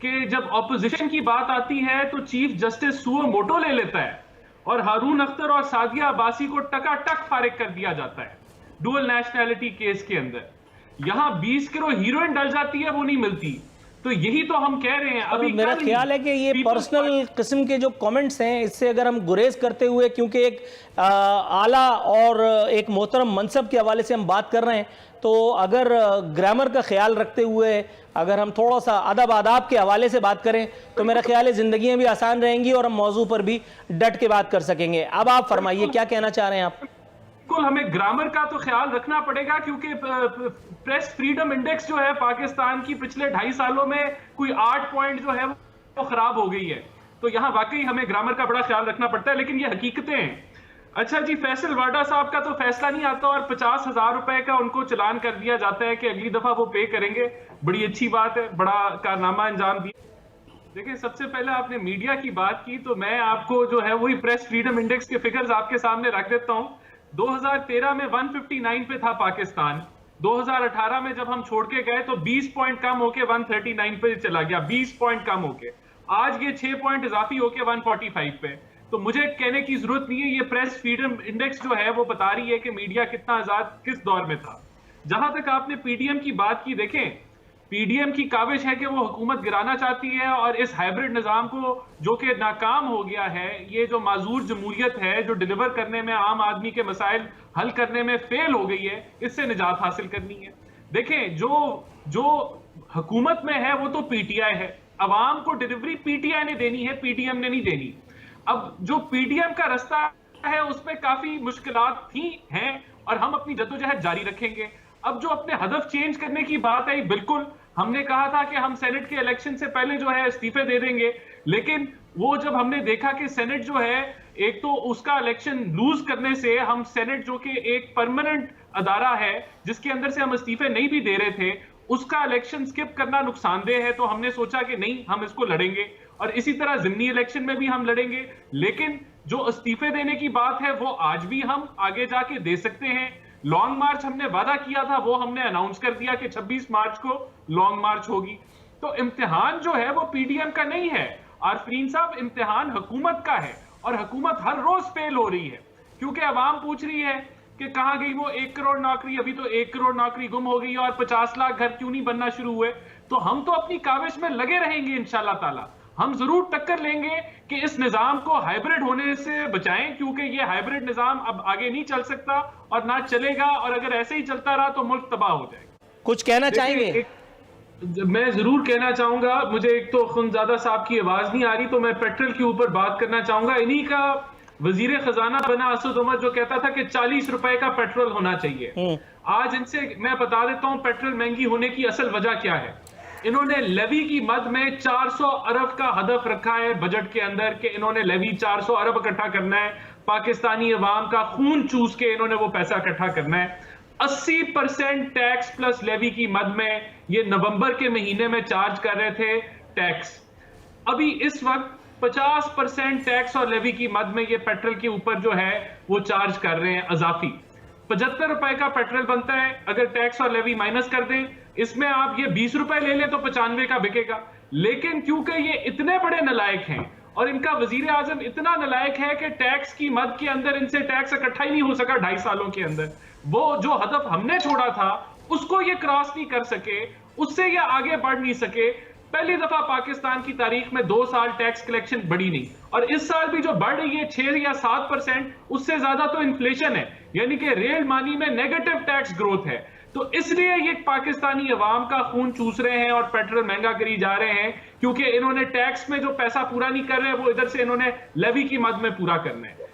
कि जब ऑपोजिशन की बात आती है तो चीफ जस्टिस सुओ मोटो ले लेता है और हारून अख्तर और सादिया अब्बासी को टकाटक फारिग कर दिया जाता है डुअल नेशनैलिटी केस के अंदर। यहां 20 किलो हीरोइन डल जाती है, वो नहीं मिलती। तो यही तो हम कह रहे हैं। अभी मेरा ख्याल है कि ये पर्सनल किस्म के जो कमेंट्स हैं, इससे अगर हम गुरेज करते हुए, क्योंकि एक आला और एक मोहतरम मनसब के हवाले से हम बात कर रहे हैं, तो अगर ग्रामर का ख्याल रखते हुए अगर हम थोड़ा सा अदब आदाब के हवाले से बात करें तो मेरा ख्याल है ज़िंदगियाँ भी आसान रहेंगी और हम मौजू पर भी डट के बात कर सकेंगे। अब आप फरमाइए, क्या कहना चाह रहे हैं आप? बिल्कुल, हमें ग्रामर का तो ख्याल रखना पड़ेगा, क्योंकि प्रेस फ्रीडम इंडेक्स जो है पाकिस्तान की पिछले 2.5 सालों में कोई 8 पॉइंट जो है वो खराब हो गई है। तो यहाँ वाकई हमें ग्रामर का बड़ा ख्याल रखना पड़ता है, लेकिन ये हकीकतें हैं। अच्छा जी, फैसल वाडा साहब का तो फैसला नहीं आता और 50,000 रुपए का उनको चलान कर दिया जाता है कि अगली दफा वो पे करेंगे। बड़ी अच्छी बात है, बड़ा कारनामा अंजाम दिया। देखिए, सबसे पहले आपने मीडिया की बात की, तो मैं आपको जो है वही प्रेस फ्रीडम इंडेक्स के फिगर्स आपके सामने रख देता हूं। 2013 में 159 पे था पाकिस्तान। 2018 में जब हम छोड़ के गए तो 20 पॉइंट कम होके 139 पे चला गया, 20 पॉइंट कम होके। आज ये 6 पॉइंट इजाफी होके 145 पे। तो मुझे कहने की जरूरत नहीं है, ये प्रेस फ्रीडम इंडेक्स जो है वो बता रही है कि मीडिया कितना आजाद किस दौर में था। जहां तक आपने पीडीएम की बात की, देखें, पीडीएम की काविश है कि वो हुकूमत गिराना चाहती है और इस हाइब्रिड निजाम को जो कि नाकाम हो गया है, ये जो माजूर जमहूरियत है जो डिलीवर करने में, आम आदमी के मसाइल हल करने में फेल हो गई है, इससे निजात हासिल करनी है। देखें, जो हुकूमत में है वो तो पीटीआई है, अवाम को डिलीवरी पीटीआई ने देनी है, पीडीएम ने नहीं देनी। अब जो पीडीएम का रास्ता है उस पर काफी मुश्किलात थी हैं और हम अपनी जद्दोजहद जारी रखेंगे। अब जो अपने हदफ चेंज करने की बात आई, बिल्कुल हमने कहा था कि हम सेनेट के इलेक्शन से पहले जो है इस्तीफे दे देंगे, लेकिन वो जब हमने देखा कि सेनेट जो है, एक तो उसका इलेक्शन लूज करने से हम सेनेट जो कि एक परमानेंट अदारा है जिसके अंदर से हम इस्तीफे नहीं भी दे रहे थे, उसका इलेक्शन स्किप करना नुकसानदेह है। तो हमने सोचा कि नहीं, हम इसको लड़ेंगे और इसी तरह जिमनी इलेक्शन में भी हम लड़ेंगे। लेकिन जो इस्तीफे देने की बात है वो आज भी हम आगे जाके दे सकते हैं। लॉन्ग मार्च हमने वादा किया था, वो हमने अनाउंस कर दिया कि 26 मार्च को लॉन्ग मार्च होगी। तो इम्तिहान जो है वो पीडीएम का नहीं है आरफरीन साहब, इम्तिहान हुकूमत का है और हुकूमत हर रोज फेल हो रही है, क्योंकि अवाम पूछ रही है कि कहां गई वो 1 करोड़ नौकरी। अभी तो 1 करोड़ नौकरी गुम हो गई और 50 लाख घर क्यों नहीं बनना शुरू हुए। तो हम तो अपनी काविश में लगे रहेंगे, इंशाल्लाह ताला हम जरूर टक्कर लेंगे कि इस निजाम को हाइब्रिड होने से बचाएं, क्योंकि ये हाइब्रिड निजाम अब आगे नहीं चल सकता और ना चलेगा, और अगर ऐसे ही चलता रहा तो मुल्क तबाह हो जाएगा। कुछ कहना चाहेंगे? मैं जरूर कहना चाहूंगा। मुझे एक तो खुनजादा साहब की आवाज नहीं आ रही, तो मैं पेट्रोल के ऊपर बात करना चाहूंगा। इन्हीं का वजीर खजाना बना असद उमर जो कहता था कि 40 रुपए का पेट्रोल होना चाहिए। आज इनसे मैं बता देता हूं पेट्रोल महंगी होने की असल वजह क्या है। इन्होंने लेवी की मद में 400 अरब का हदफ रखा है बजट के अंदर कि इन्होंने लेवी 400 अरब इकट्ठा करना है, पाकिस्तानी अवाम का खून चूस के इन्होंने वो पैसा इकट्ठा करना है। 80% टैक्स प्लस लेवी की मद में ये नवंबर के महीने में चार्ज कर रहे थे टैक्स। अभी इस वक्त 50% टैक्स और लेवी की मद में ये पेट्रोल के ऊपर जो है वो चार्ज कर रहे हैं अजाफी। 75 रुपए का पेट्रोल बनता है, अगर टैक्स और लेवी माइनस कर दें, इसमें आप ये 20 रुपए ले लें तो 95 का बिकेगा। लेकिन क्योंकि ये इतने बड़े नलायक हैं और इनका वजीर आजम इतना नलायक है कि टैक्स की मद के अंदर इनसे टैक्स इकट्ठा ही नहीं हो सका 2.5 सालों के अंदर। वो जो हदफ हमने छोड़ा था उसको ये क्रॉस नहीं कर सके, उससे ये आगे बढ़ नहीं सके। पहली दफा पाकिस्तान की तारीख में 2 साल टैक्स कलेक्शन बढ़ी नहीं, और इस साल भी जो बढ़ रही है 6 या 7%, उससे ज्यादा तो इन्फ्लेशन है, यानी कि रियल मानी में नेगेटिव टैक्स ग्रोथ है। तो इसलिए ये पाकिस्तानी अवाम का खून चूस रहे हैं और पेट्रोल महंगा करी जा रहे हैं, क्योंकि इन्होंने टैक्स में जो पैसा पूरा नहीं कर रहे हैं वो इधर से इन्होंने लेवी की मद में पूरा करना है।